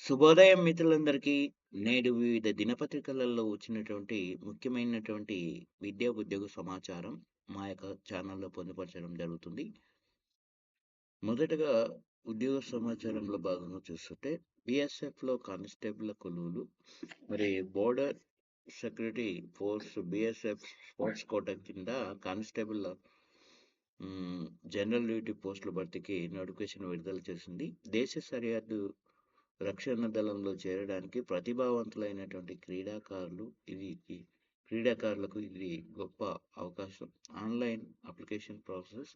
శుభోదయం మిత్రులందరికీ. నేడు వివిధ దినపత్రికలలో వచ్చినటువంటి ముఖ్యమైనటువంటి విద్యా, ఉద్యోగ సమాచారం మా యొక్క ఛానల్‌లో పొందుపరచడం జరుగుతుంది. మొదటగా ఉద్యోగ సమాచారంలో భాగంగా చూస్తుంటే బీఎస్ఎఫ్‌లో కానిస్టేబుల్ కొలువులు, మరి border security force BSF sports quota కింద కానిస్టేబుల్ జనరల్ డ్యూటీ పోస్టుల భర్తీకి నోటిఫికేషన్ విడుదల చేసింది. దేశ సరిహద్దు రక్షణ దళంలో చేరడానికి ప్రతిభావంతులైనటువంటి క్రీడాకారులకు ఇది గొప్ప అవకాశం. ఆన్లైన్ అప్లికేషన్ ప్రాసెస్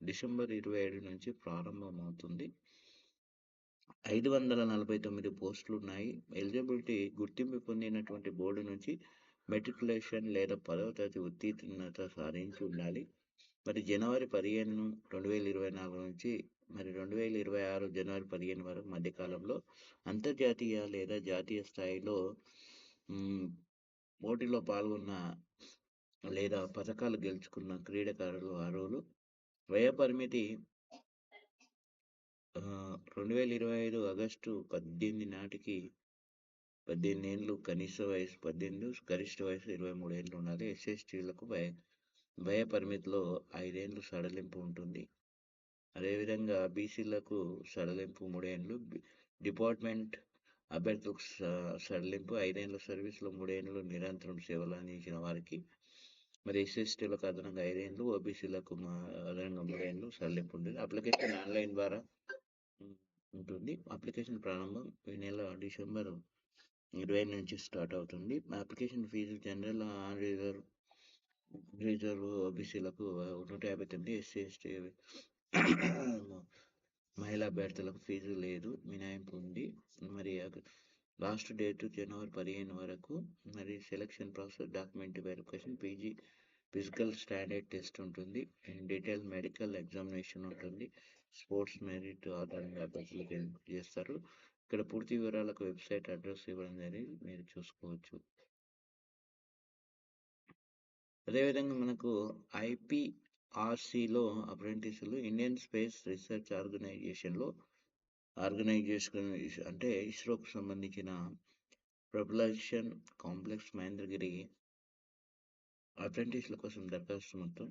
డిసెంబర్ 27 నుంచి ప్రారంభమవుతుంది. 549 పోస్టులున్నాయి. ఎలిజిబిలిటీ గుర్తింపు పొందినటువంటి బోర్డు నుంచి మెట్రికులేషన్ లేదా 10వ తరగతి ఉత్తీర్ణత సాధించి ఉండాలి. మరి జనవరి 15, 2024 నుంచి మరి 2026 జనవరి 15 వరకు మధ్యకాలంలో అంతర్జాతీయ లేదా జాతీయ స్థాయిలో పోటీలో పాల్గొన్న లేదా పథకాలు గెలుచుకున్న క్రీడాకారులు అర్హులు. వయో పరిమితి 2025 ఆగస్టు 18 నాటికి 18 ఏళ్ళు, కనీస వయసు 18, గరిష్ట వయసు 23 ఏళ్ళు ఉండాలి. ఎస్సీ/ఎస్టీలకు వయ పరిమితిలో 5 ఏళ్ళు సడలింపు ఉంటుంది. అదేవిధంగా బీసీలకు సడలింపు 3 ఏళ్ళు, డిపార్ట్మెంట్ అభ్యర్థులకు సడలింపు 5 ఏళ్ళ సర్వీసులో 3 ఏళ్ళు నిరంతరం సేవలు అందించిన వారికి. మరి ఎస్సీ/ఎస్టీలకు అదనంగా 5 ఏళ్ళు, ఓబీసీలకు అదనంగా 3 ఏళ్ళు సడలింపు ఉంటుంది. అప్లికేషన్ ఆన్లైన్ ద్వారా ఉంటుంది. అప్లికేషన్ ప్రారంభం ఈ నెల డిసెంబర్ 20 నుంచి స్టార్ట్ అవుతుంది. అప్లికేషన్ ఫీజు జనరల్, రిజర్వ్ ఓబీసీలకు 159, ఎస్సీ/ఎస్టీ మహిళా అభ్యర్థులకు ఫీజు లేదు, మినహాయింపు ఉంది. మరి లాస్ట్ డేట్ జనవరి 15 వరకు. మరి selection process document verification, PG physical standard test ఉంటుంది, డీటెయిల్ మెడికల్ ఎగ్జామినేషన్ ఉంటుంది. స్పోర్ట్స్ మెరిట్ ఆధారంగా అభ్యర్థులకు ఎంపిక చేస్తారు. ఇక్కడ పూర్తి వివరాలకు వెబ్సైట్ అడ్రస్ ఇవ్వడం జరిగింది, మీరు చూసుకోవచ్చు. అదేవిధంగా మనకు ఐపీఆర్సీలో అప్రెంటిస్లు ఇండియన్ స్పేస్ రీసెర్చ్ ఆర్గనైజేషన్ అంటే ఇస్రోకు సంబంధించిన ప్రొపల్షన్ కాంప్లెక్స్ మహేంద్రగిరి అప్రెంటిస్ల కోసం దరఖాస్తు మొత్తం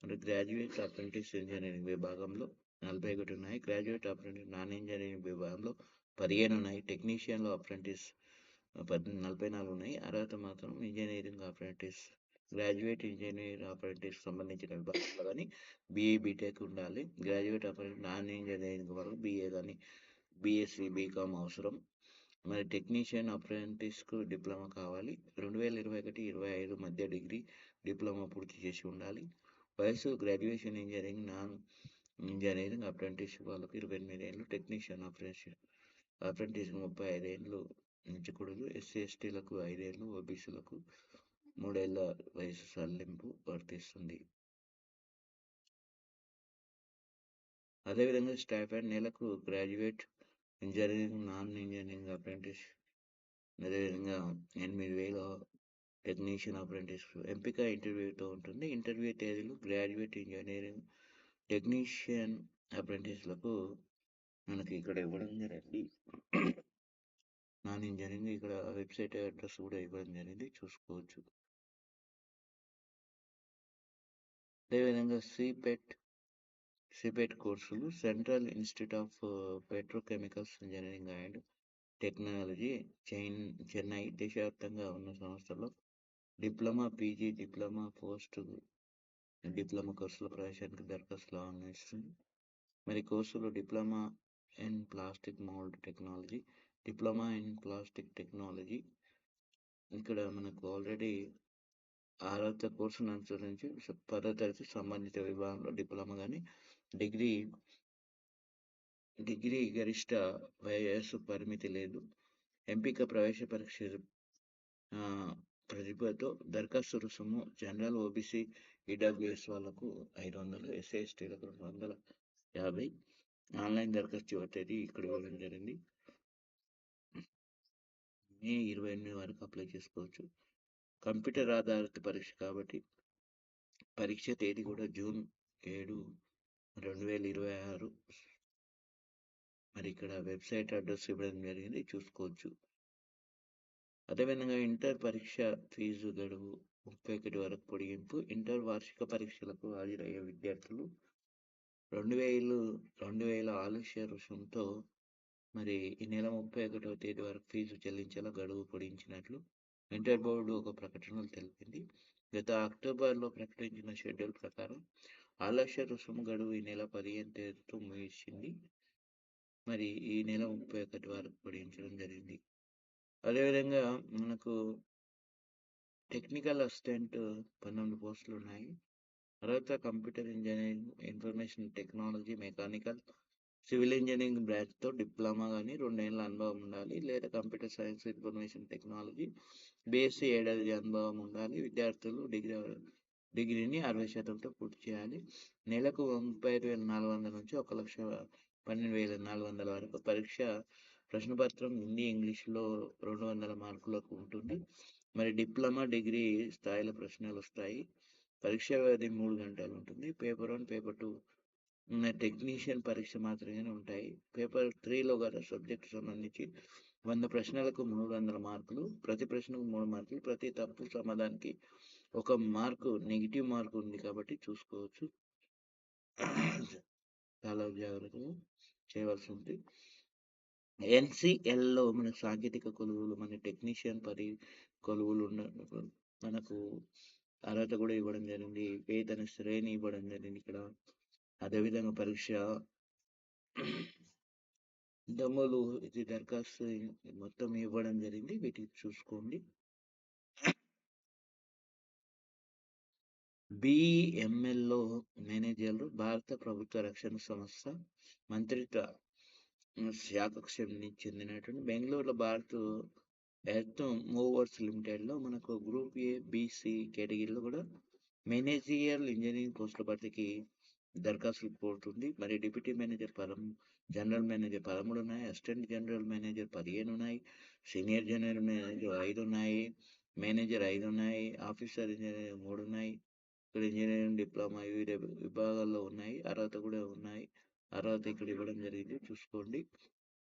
మరి గ్రాడ్యుయేట్ అప్రెంటిస్ ఇంజనీరింగ్ విభాగంలో 41 ఉన్నాయి. గ్రాడ్యుయేట్ అప్రెంటిస్ నాన్ ఇంజనీరింగ్ విభాగంలో 15 ఉన్నాయి. టెక్నీషియన్లో అప్రెంటిస్ 44 ఉన్నాయి. అర్హత మాత్రం engineering apprentice, graduate engineer apprentice సంబంధించిన విభాగంలో కానీ బీఈ బీటెక్ ఉండాలి. గ్రాడ్యుయేట్ అప్రెంటిస్ నాన్ ఇంజనీరింగ్ వరకు బీఏ కానీ బీఎస్సీ బీకామ్ అవసరం. మరి టెక్నీషియన్ అప్రెంటిస్కు డిప్లొమా కావాలి. 2021-25 మధ్య డిగ్రీ డిప్లొమా పూర్తి చేసి ఉండాలి. వయసు graduation engineering, non engineering apprentice వాళ్ళకు 28 ఏళ్ళు, టెక్నీషియన్ అప్రెంటిస్ 35 ఏళ్ళు ఎంచకూడదు. ఎస్సీ/ఎస్టీలకు 5 ఏళ్ళు, ఓబీసీలకు 3 ఏళ్ళ వయసు సడలింపు వర్తిస్తుంది. అదేవిధంగా స్టైఫండ్ నెలకు graduate engineering, non engineering apprentice అదేవిధంగా 8,000 టెక్నీషియన్ అప్రెంటిస్ ఎంపిక ఇంటర్వ్యూతో ఉంటుంది. ఇంటర్వ్యూ తేదీలు గ్రాడ్యుయేట్ ఇంజనీరింగ్, టెక్నీషియన్ అప్రెంటిస్లకు మనకి ఇక్కడ ఇవ్వడం జరిగింది. నాన్ ఇంజనీరింగ్ ఇక్కడ వెబ్సైట్ అడ్రస్ కూడా ఇవ్వడం జరిగింది, చూసుకోవచ్చు. అదేవిధంగా సిపెట్ కోర్సులు central institute of petrochemicals engineering and technology Chennai దేశవ్యాప్తంగా ఉన్న సంస్థల్లో diploma, PG, diploma, post diploma కోర్సుల ప్రవేశానికి దరఖాస్తులు ఆహ్వానిస్తుంది. మరి కోర్సులు diploma in plastic mould technology, diploma in plastic technology. ఇక్కడ మనకు ఆల్రెడీ 6వ కోర్సును అనుసరించి 10వ తరగతి సంబంధిత విభాగంలో డిప్లొమా కానీ డిగ్రీ గరిష్ట వయస్సు పరిమితి లేదు. ఎంపిక ప్రవేశ పరీక్ష ప్రతిభతో దరఖాస్తు రుసుము జనరల్, ఓబీసీ, ఈడబ్ల్యూఎస్ వాళ్ళకు 500, ఎస్సీ/ఎస్టీలకు 250. ఆన్లైన్ దరఖాస్తు చివరి తేదీ ఇక్కడ ఇవ్వడం జరిగింది, మే 28 వరకు అప్లై చేసుకోవచ్చు. కంప్యూటర్ ఆధారిత పరీక్ష కాబట్టి పరీక్ష తేదీ కూడా జూన్ 7, 2026. మరి ఇక్కడ వెబ్సైట్ అడ్రస్ ఇవ్వడం జరిగింది, చూసుకోవచ్చు. అదేవిధంగా ఇంటర్ పరీక్ష ఫీజు గడువు 31 వరకు పొడిగింపు. ఇంటర్ వార్షిక పరీక్షలకు హాజరయ్యే విద్యార్థులు 2000 ఆలస్య రుసుముతో మరి ఈ నెల 31వ తేదీ వరకు ఫీజు చెల్లించేలా గడువు పొడిగించినట్లు ఇంటర్ బోర్డు ఒక ప్రకటనలో తెలిపింది. గత అక్టోబర్లో ప్రకటించిన షెడ్యూల్ ప్రకారం ఆలస్య రుసుము గడువు ఈ నెల 15 తేదీతో ముగిసింది. మరి ఈ నెల 31 వరకు పొడిగించడం జరిగింది. అదేవిధంగా మనకు టెక్నికల్ అసిస్టెంట్ 12 పోస్టులు ఉన్నాయి. అర్హత computer engineering, information technology, mechanical, civil engineering బ్రాంచ్తో డిప్లొమా కానీ 2 ఏళ్ళ అనుభవం ఉండాలి, లేదా computer science, information technology BSc ఏడాది అనుభవం ఉండాలి. విద్యార్థులు డిగ్రీని 60% పూర్తి చేయాలి. నెలకు 35,400 నుంచి 1,12,400 వరకు. పరీక్ష ప్రశ్నపత్రం హిందీ, ఇంగ్లీష్లో 200 మార్కులకు ఉంటుంది. మరి డిప్లొమా, డిగ్రీ స్థాయిలో ప్రశ్నలు వస్తాయి. పరీక్ష వ్యవధి 3 గంటలు ఉంటుంది. పేపర్ 1, పేపర్ 2 టెక్నీషియన్ పరీక్ష మాత్రమే ఉంటాయి. పేపర్ 3లో గల సబ్జెక్టు సంబంధించి 100 ప్రశ్నలకు 300 మార్కులు. ప్రతి ప్రశ్నకు 3 మార్కులు. ప్రతి తప్పు సమాధానానికి 1 మార్కు నెగిటివ్ మార్కు ఉంది కాబట్టి చూసుకోవచ్చు. చాలా జాగ్రత్తగా చేయవలసి ఉంది. ఎన్సిఎల్లో మన సాంకేతిక కొలువులు, మన టెక్నీషియన్ కొలువులు మనకు అర్హత కూడా ఇవ్వడం జరిగింది. వేతన శ్రేణి ఇవ్వడం జరిగింది ఇక్కడ. అదేవిధంగా పరీక్ష దమ్ములు, ఇది దరఖాస్తు మొత్తం ఇవ్వడం జరిగింది. వీటిని చూసుకోండి. బిఎంఎల్లో మేనేజర్లు భారత ప్రభుత్వ రక్షణ సంస్థ మంత్రిత్వ శాఖకు చెందినటువంటి బెంగళూరులో భారత్ ఎర్త్ మూవర్స్ లిమిటెడ్లో మనకు గ్రూప్ ఏ, బిసి కేటగిరీలో కూడా మేనేజియల్ ఇంజనీరింగ్ పోస్టుల భర్తీకి దరఖాస్తులు కోరుతుంది. మరి డిప్యూటీ మేనేజర్ జనరల్ మేనేజర్ 13 ఉన్నాయి, అసిస్టెంట్ జనరల్ మేనేజర్ 15 ఉన్నాయి, సీనియర్ జనరల్ మేనేజర్ 5 ఉన్నాయి, మేనేజర్ 5 ఉన్నాయి, ఆఫీసర్ ఇంజనీర్ 3 ఉన్నాయి. ఇక్కడ ఇంజనీరింగ్ డిప్లొమా వివిధ విభాగాల్లో ఉన్నాయి. అర్హత కూడా ఉన్నాయి. అర్హత ఇక్కడ ఇవ్వడం జరిగింది, చూసుకోండి.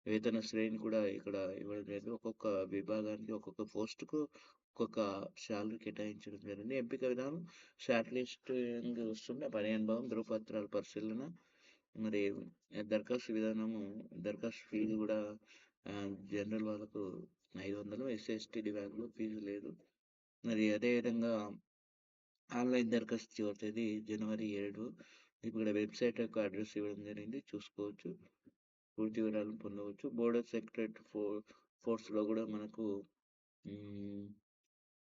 వేతన శ్రేణి కూడా ఇక్కడ ఇవ్వడం జరిగింది. ఒక్కొక్క విభాగానికి, ఒక్కొక్క పోస్టుకు ఒక్కొక్క శాలరీ కేటాయించడం జరిగింది. ఎంపిక విధానం షార్ట్ లిస్ట్ వస్తుంది. పని అనుభవం, ధృవపత్రాల పరిశీలన. మరి దరఖాస్తు విధానము, దరఖాస్తు ఫీజు కూడా జనరల్ వాళ్ళకు 500, ఎస్సీ ఎస్టీ విభాగంలో ఫీజు లేదు. మరి అదేవిధంగా ఆన్లైన్ దరఖాస్తు చివరి తేదీ జనవరి 7. ఇక్కడ వెబ్సైట్ యొక్క అడ్రస్ ఇవ్వడం జరిగింది, చూసుకోవచ్చు. పూర్తి వివరాలను పొందవచ్చు. బోర్డ్ ఆఫ్ సెక్రటరీ ఫోర్స్లో కూడా మనకు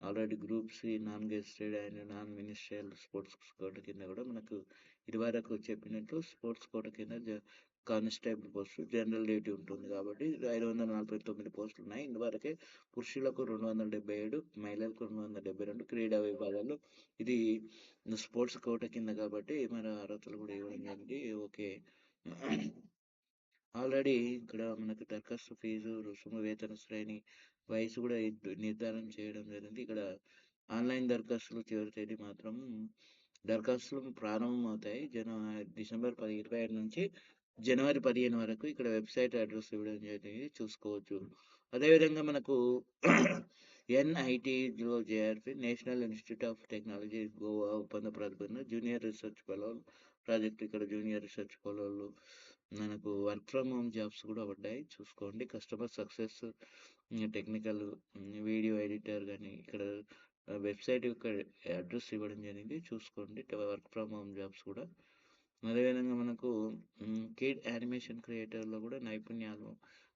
already group C, non gazetted and non ministerial sports quota కింద కూడా మనకు ఇదివరకు చెప్పినట్టు స్పోర్ట్స్ కోట కింద కానిస్టేబుల్ పోస్టు జనరల్ డ్యూటీ ఉంటుంది కాబట్టి 549 పోస్టులు ఉన్నాయి. ఇందువరకే పురుషులకు 277, మహిళలకు 272 క్రీడా విభాగాల్లో. ఇది స్పోర్ట్స్ కోట కింద కాబట్టి మన అర్హతలు కూడా ఇవ్వడం జరిగింది. ఓకే. ఆల్రెడీ ఇక్కడ మనకు దరఖాస్తు ఫీజు, రుసుము, వేతన శ్రేణి, వయసు కూడా నిర్ధారణ చేయడం జరిగింది. ఇక్కడ ఆన్లైన్ దరఖాస్తులు చివరి తేదీ మాత్రం దరఖాస్తులు ప్రారంభమవుతాయి డిసెంబర్ 25 నుంచి జనవరి 15 వరకు. ఇక్కడ వెబ్సైట్ అడ్రస్ ఇవ్వడం జరిగింది, చూసుకోవచ్చు. అదేవిధంగా మనకు ఎన్ఐటిలో JRP National Institute of Technology Goa ఒప్పంద ప్రాతిపదికన జూనియర్ రీసెర్చ్ ఫెలోలు ప్రాజెక్ట్. ఇక్కడ జూనియర్ రీసెర్చ్ ఫెలోలు మనకు వర్క్ ఫ్రమ్ హోమ్ జాబ్స్ కూడా పడ్డాయి, చూసుకోండి. Customer success technical video editor కానీ ఇక్కడ వెబ్సైట్ యొక్క అడ్రస్ ఇవ్వడం జరిగింది, చూసుకోండి. వర్క్ ఫ్రమ్ హోమ్ జాబ్స్ కూడా. అదేవిధంగా మనకు కిడ్ యానిమేషన్ క్రియేటర్లో కూడా నైపుణ్యాలు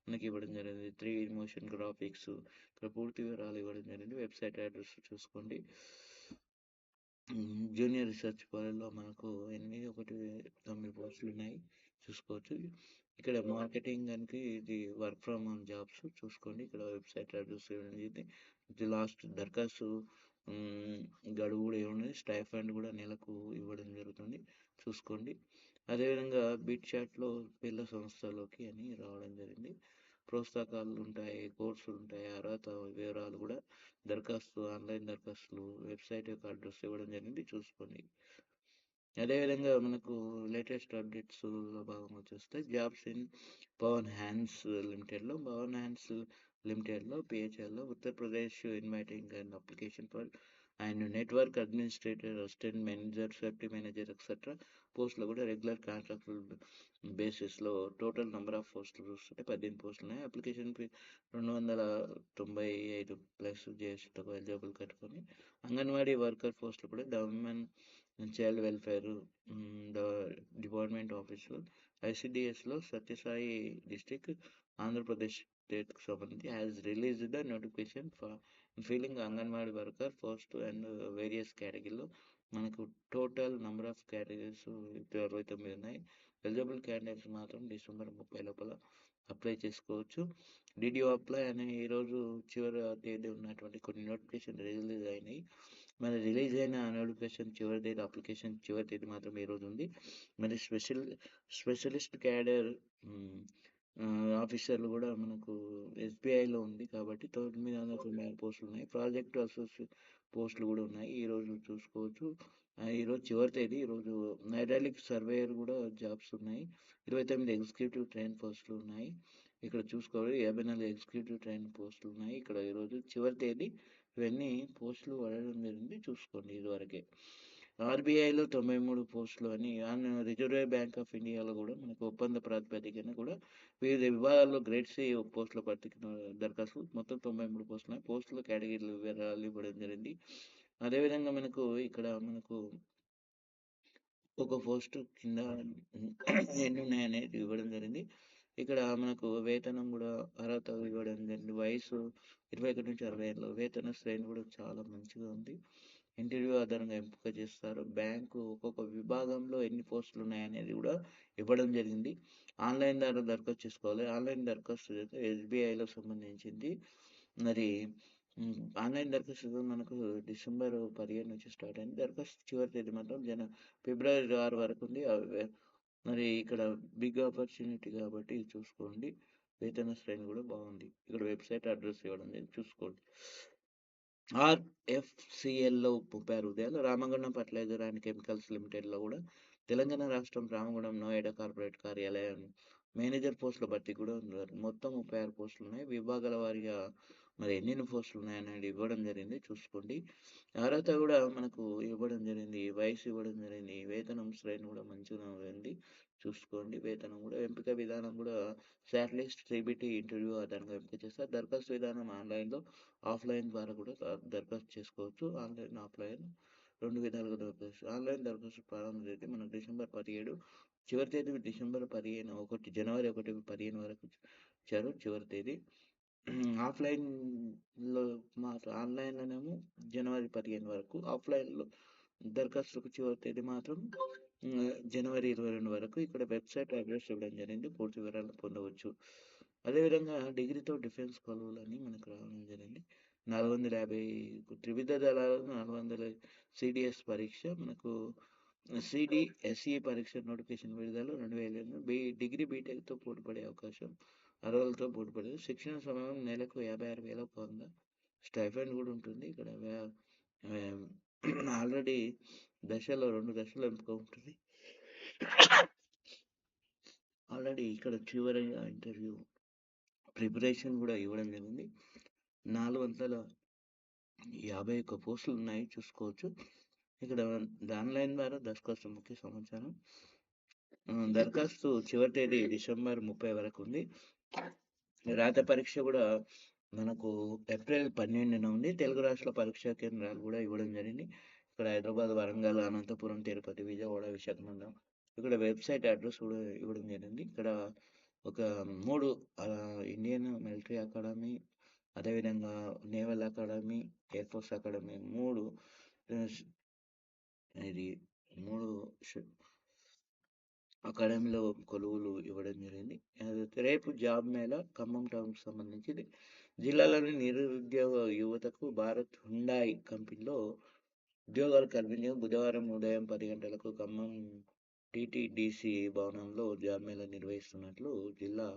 మనకి ఇవ్వడం జరిగింది. 3D మోషన్ గ్రాఫిక్స్ ఇక్కడ పూర్తి వివరాలు ఇవ్వడం జరిగింది. వెబ్సైట్ అడ్రస్ చూసుకోండి. జూనియర్ రీసెర్చ్ ఫెలోలో మనకు 9 పోస్టులు ఉన్నాయి, చూసుకోవచ్చు. ఇక్కడ మార్కెటింగ్ కనుక ఇది వర్క్ ఫ్రమ్ హోమ్ జాబ్స్, చూసుకోండి. ఇక్కడ వెబ్సైట్ అడ్రస్ ఇవ్వడం జరిగింది. ఇది లాస్ట్ దరఖాస్తు గడువు కూడా ఏమున్నది, స్టైఫండ్ కూడా నెలకు ఇవ్వడం జరుగుతుంది, చూసుకోండి. అదేవిధంగా బిట్ చాట్లో పిల్ల సంస్థలోకి అని రావడం జరిగింది. ప్రోత్సాహకాలు ఉంటాయి, కోర్సులు ఉంటాయి, అర్హత వివరాలు కూడా దరఖాస్తు, ఆన్లైన్ దరఖాస్తులు వెబ్సైట్ యొక్క అడ్రస్ ఇవ్వడం జరిగింది, చూసుకోండి. అదేవిధంగా మనకు లేటెస్ట్ అప్డేట్స్‌లో భాగంగా చూస్తే జాబ్స్ ఇన్ పవన్ హ్యాండ్స్ లిమిటెడ్‌లో పిహెచ్ఎల్‌లో Uttar Pradesh inviting and application for and network administrator, assistant manager, safety manager etcetera పోస్టులు కూడా రెగ్యులర్ కాంట్రాక్టుల్ బేసిస్‌లో టోటల్ నంబర్ ఆఫ్ పోస్టులు చూస్తుంటే 18 పోస్టులు ఉన్నాయి. అప్లికేషన్ ఫీ 295 ప్లస్ జిఎస్టీతో ఎలిజిబుల్ కట్టుకొని అంగన్వాడీ వర్కర్ పోస్టులు కూడా government child welfare the department officer ఐసిడిఎస్లో సత్యసాయి డిస్టిక్ ఆంధ్రప్రదేశ్ స్టేట్కి సంబంధించి has released the notification for filling anganwadi worker post and various కేటగిరీలో మనకు టోటల్ నెంబర్ ఆఫ్ కేటగిరీస్ 69 ఉన్నాయి. ఎలిజిబుల్ క్యాండిడేట్స్ మాత్రం డిసెంబర్ 30 లోపల అప్లై చేసుకోవచ్చు. డిడ్ అప్లై అనే ఈరోజు చివరి తేదీ ఉన్నటువంటి కొన్ని నోటిఫికేషన్ రిలీజ్ అయినాయి. మరి రిలీజ్ అయిన నోటిఫికేషన్ చివరి తేదీ అప్లికేషన్ చివరి తేదీ మాత్రం ఈరోజు ఉంది. మరి స్పెషలిస్ట్ క్యాడర్ ఆఫీసర్లు కూడా మనకు ఎస్బీఐలో ఉంది కాబట్టి 996 పోస్టులు ఉన్నాయి. ప్రాజెక్ట్ అసోసియేట్ పోస్టులు కూడా ఉన్నాయి. ఈరోజు చూసుకోవచ్చు. ఈరోజు చివరి తేదీ. ఈరోజు హైడ్రాలిక్ సర్వేయర్ కూడా జాబ్స్ ఉన్నాయి. 29 ఎగ్జిక్యూటివ్ ట్రైన్ పోస్టులు ఉన్నాయి. ఇక్కడ చూసుకోవాలి 54 ఎగ్జిక్యూటివ్ ట్రైన్ పోస్టులు ఉన్నాయి. ఇక్కడ ఈరోజు చివరి తేదీ. ఇవన్నీ పోస్టులు పడడం జరిగింది, చూసుకోండి ఇదివరకే. ఆర్బీఐలో 93 పోస్టులు అని రిజర్వ్ బ్యాంక్ ఆఫ్ ఇండియాలో కూడా మనకు ఒప్పంద ప్రాతిపదికన కూడా వివిధ విభాగాల్లో గ్రేడ్ సి పోస్టుల భర్తీకి దరఖాస్తు మొత్తం 93 పోస్టులు ఉన్నాయి. పోస్టుల కేటగిరీలు వివరాలు ఇవ్వడం జరిగింది. అదేవిధంగా మనకు ఇక్కడ మనకు ఒక పోస్టు కింద ఎన్ని ఉన్నాయనేది ఇవ్వడం జరిగింది. ఇక్కడ మనకు వేతనం కూడా అర్హత ఇవ్వడం జరిగింది. వయసు 21 నుంచి 60 ఏళ్ళు. వేతన శ్రేణి కూడా చాలా మంచిగా ఉంది. ఇంటర్వ్యూ ఆధారంగా ఎంపిక చేస్తారు. బ్యాంకు ఒక్కొక్క విభాగంలో ఎన్ని పోస్టులు ఉన్నాయనేది కూడా ఇవ్వడం జరిగింది. ఆన్లైన్ ద్వారా దరఖాస్తు చేసుకోవాలి. ఆన్లైన్ దరఖాస్తు ఎస్బీఐలో సంబంధించింది. మరి ఆన్లైన్ దరఖాస్తు మనకు డిసెంబర్ 15 నుంచి స్టార్ట్ అయింది. దరఖాస్తు చివరి తేదీ మాత్రం ఫిబ్రవరి 6 వరకు ఉంది. మరి ఇక్కడ బిగ్ ఆపర్చునిటీ కాబట్టి ఇది చూసుకోండి. వేతన శ్రేణి కూడా బాగుంది. ఇక్కడ వెబ్సైట్ అడ్రస్ ఇవ్వడం జరిగింది, చూసుకోండి. ఆర్ఎఫ్సిఎల్లో 36 ఉద్యోగాలు. రామగుండం ఫర్టిలైజర్ అండ్ కెమికల్స్ లిమిటెడ్లో కూడా తెలంగాణ రాష్ట్రం రామగుండం నోయిడా కార్పొరేట్ కార్యాలయం మేనేజర్ పోస్టుల భర్తీ కూడా ఉన్నారు. మొత్తం 36 పోస్టులు ఉన్నాయి. విభాగాల వారీగా మరి ఎన్ని పోస్టులు ఉన్నాయనేది ఇవ్వడం జరిగింది, చూసుకోండి. అర్హత కూడా మనకు ఇవ్వడం జరిగింది. వయసు ఇవ్వడం జరిగింది. వేతనం శ్రేణి కూడా మంచిగా ఉంది, చూసుకోండి. వేతనం కూడా ఎంపిక విధానం కూడా శాటిలైట్ సిబిటి ఇంటర్వ్యూ ఆధారంగా ఎంపిక చేస్తారు. దరఖాస్తు విధానం ఆన్లైన్లో ఆఫ్లైన్ ద్వారా కూడా దరఖాస్తు చేసుకోవచ్చు. ఆన్లైన్ ఆఫ్లైన్ రెండు విధాలుగా దరఖాస్తు. ఆన్లైన్ దరఖాస్తు ప్రారంభ తేదీ మన డిసెంబర్ 17, చివరి తేదీ డిసెంబర్ 15 జనవరి 1 15 వరకు ఇచ్చారు చివరి తేదీ. ఆఫ్లైన్లో మాత్రం ఆన్లైన్లోనేమో జనవరి 15 వరకు, ఆఫ్లైన్లో దరఖాస్తుకు చివరి తేదీ మాత్రం జనవరి 22 వరకు. ఇక్కడ వెబ్సైట్ అడ్రస్ ఇవ్వడం జరిగింది, పూర్తి వివరాలు పొందవచ్చు. అదేవిధంగా డిగ్రీతో డిఫెన్స్ కొలువులని మనకు రావడం జరిగింది. 450 త్రివిధ దళాలు, 400 సిడిఎస్ పరీక్ష మనకు సిడిఎస్ఈ పరీక్ష నోటిఫికేషన్ విడుదల 2008. డిగ్రీ బీటెక్తో పోటీపడే అవకాశం, అర్హులతో పోటీపడేది. శిక్షణ సమయం నెలకు 56,100. స్టైఫండ్ కూడా ఉంటుంది. ఇక్కడ ఆల్రెడీ 2 దశలు ఎంపిక ఉంటుంది. ఆల్రెడీ ఇక్కడ చివరిగా ఇంటర్వ్యూ ప్రిపరేషన్ కూడా ఇవ్వడం జరిగింది. 451 పోస్టులు ఉన్నాయి, చూసుకోవచ్చు. ఇక్కడ ఆన్లైన్ ద్వారా దరఖాస్తు ముఖ్య సమాచారం. దరఖాస్తు చివరి తేదీ డిసెంబర్ 30 వరకు ఉంది. రాత పరీక్ష కూడా మనకు ఏప్రిల్ 12న ఉంది. తెలుగు రాష్ట్రాల పరీక్షా కేంద్రాలు కూడా ఇవ్వడం జరిగింది. ఇక్కడ హైదరాబాద్, వరంగల్, అనంతపురం, తిరుపతి, విజయవాడ, విశాఖపట్నం. ఇక్కడ వెబ్సైట్ అడ్రస్ కూడా ఇవ్వడం జరిగింది. ఇక్కడ ఒక 3 ఇండియన్ మిలిటరీ అకాడమీ, అదేవిధంగా naval academy, air force academy, 3 అకాడమీలో కొలువులు ఇవ్వడం జరిగింది. రేపు జాబ్ మేళా ఖమ్మం టౌన్కి సంబంధించి జిల్లాలోని నిరుద్యోగ యువతకు భారత్ హుండాయ్ కంపెనీలో ఉద్యోగాలు కల్పించే బుధవారం ఉదయం 10 గంటలకు ఖమ్మం టిటిడిసి భవనంలో జాబ్ మేళా నిర్వహిస్తున్నట్లు జిల్లా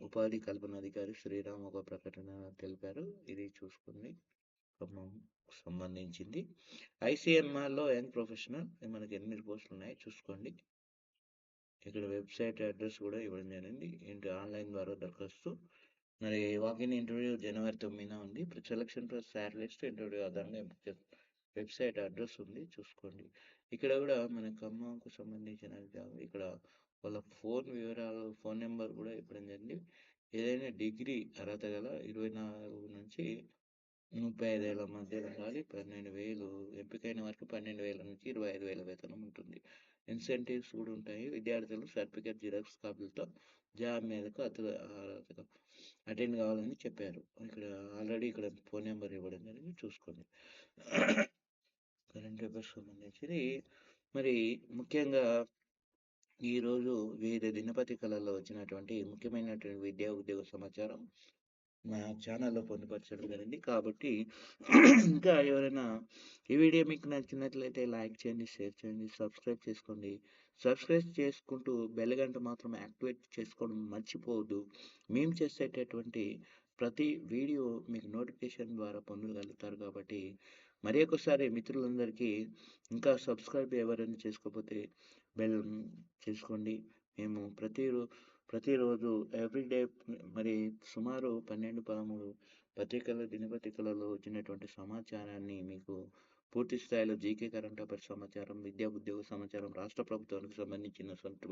ఉపాధి కల్పన అధికారి శ్రీరామ్ ఒక ప్రకటన తెలిపారు. ఇది చూసుకుంది. ఖమ్మం సంబంధించింది. ఐసీఎంఆర్‌లో యంగ్ ప్రొఫెషనల్ మనకి 8 పోస్టులు ఉన్నాయి చూసుకోండి. ఇక్కడ వెబ్‌సైట్ అడ్రెస్ కూడా ఇవ్వడం జరిగింది. ఏంటి ఆన్‌లైన్ ద్వారా దరఖాస్తు. మరి వాకిన్ ఇంటర్వ్యూ జనవరి 9న ఉంది. Selection plus short list interview ఆధారంగా ఎంపిక వెబ్‌సైట్ అడ్రెస్ ఉంది చూసుకోండి. ఇక్కడ కూడా మన ఖమ్మంకు సంబంధించిన ఇక్కడ వాళ్ళ ఫోన్ వివరాలు, ఫోన్ నెంబర్ కూడా ఇవ్వడం జరిగింది. ఏదైనా డిగ్రీ అర్హత గల 24 నుంచి 35 ఏళ్ల మధ్యలో ఉండాలి. 12,000 ఎంపికైన వారికి 12,000 నుంచి 25,000 వేతనం ఉంటుంది. ఇన్సెంటివ్స్ కూడా ఉంటాయి. విద్యార్థులు సర్టిఫికేట్ జిరాక్స్ కాపీలతో జాబ్ మీదకు అటెండ్ కావాలని చెప్పారు. ఇక్కడ ఆల్రెడీ ఇక్కడ ఫోన్ నెంబర్ ఇవ్వడం జరిగింది చూసుకోండి. కరెంట్ అఫైర్స్ సంబంధించి మరి ముఖ్యంగా ఈరోజు వివిధ దినపత్రికలలో వచ్చినటువంటి ముఖ్యమైనటువంటి విద్యా ఉద్యోగ సమాచారం మా ఛానల్లో పొందుపరచడం జరిగింది. కాబట్టి ఇంకా ఎవరైనా ఈ వీడియో మీకు నచ్చినట్లయితే లైక్ చేయండి, షేర్ చేయండి, సబ్స్క్రైబ్ చేసుకోండి. సబ్స్క్రైబ్ చేసుకుంటూ బెల్ గంట మాత్రం యాక్టివేట్ చేసుకోవడం మర్చిపోవద్దు. మేము చేసేటటువంటి ప్రతి వీడియో మీకు నోటిఫికేషన్ ద్వారా పొందగలుగుతారు. కాబట్టి మరి ఒకసారి మిత్రులందరికీ ఇంకా సబ్స్క్రైబ్ ఎవరైనా చేసుకోకపోతే బెల్ చేసుకోండి. మేము ప్రతిరోజు ఎవ్రీడే మరి సుమారు 12, 13 దినపత్రికలలో వచ్చినటువంటి సమాచారాన్ని మీకు పూర్తి స్థాయిలో జీకే కరెంట్ అఫైర్స్ సమాచారం, విద్యా ఉద్యోగ సమాచారం, రాష్ట్ర ప్రభుత్వానికి సంబంధించినటువంటి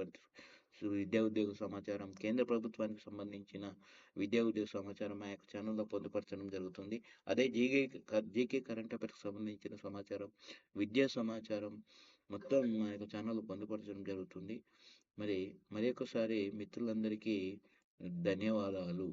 విద్యా ఉద్యోగ సమాచారం, కేంద్ర ప్రభుత్వానికి సంబంధించిన విద్యా ఉద్యోగ సమాచారం మా యొక్క ఛానల్లో పొందుపరచడం జరుగుతుంది. అదే జీకే కరెంట్ అఫైర్స్కి సంబంధించిన సమాచారం, విద్యా సమాచారం మొత్తం మా యొక్క ఛానల్లో పొందుపరచడం జరుగుతుంది. మరి ఒకసారి మిత్రులందరికీ ధన్యవాదాలు.